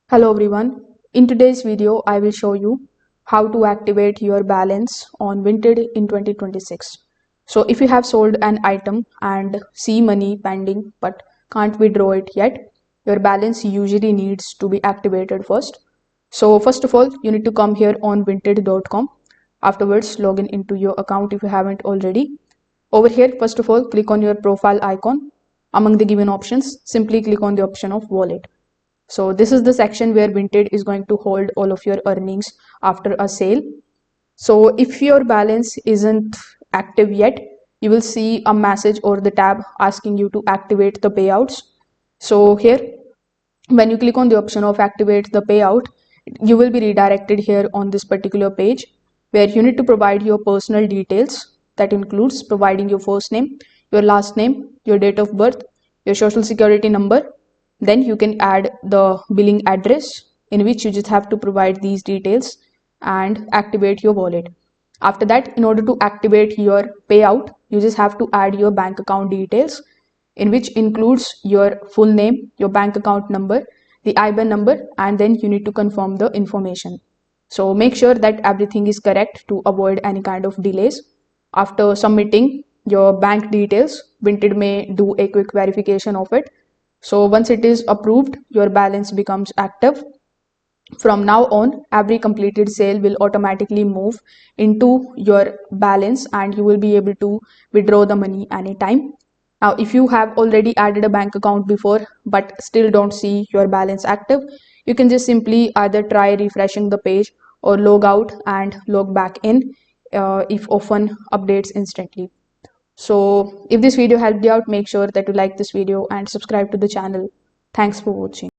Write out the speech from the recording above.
Hello everyone. In today's video, I will show you how to activate your balance on Vinted in 2026. So if you have sold an item and see money pending but can't withdraw it yet, your balance usually needs to be activated first. So first of all, you need to come here on vinted.com. Afterwards, log in into your account if you haven't already. Over here, first of all, click on your profile icon. Among the given options, simply click on the option of wallet. So this is the section where Vinted is going to hold all of your earnings after a sale. So if your balance isn't active yet, you will see a message or the tab asking you to activate the payouts. So here, when you click on the option of activate the payout, you will be redirected here on this particular page where you need to provide your personal details. That includes providing your first name, your last name, your date of birth, your social security number. Then you can add the billing address, in which you just have to provide these details and activate your wallet. After that, in order to activate your payout, you just have to add your bank account details, in which includes your full name, your bank account number, the IBAN number, and then you need to confirm the information. So make sure that everything is correct to avoid any kind of delays. After submitting your bank details, Vinted may do a quick verification of it. So once it is approved, your balance becomes active. From now on, every completed sale will automatically move into your balance and you will be able to withdraw the money anytime. Now, if you have already added a bank account before but still don't see your balance active, you can just simply either try refreshing the page or log out and log back in if often updates instantly. So if this video helped you out, make sure that you like this video and subscribe to the channel. Thanks for watching.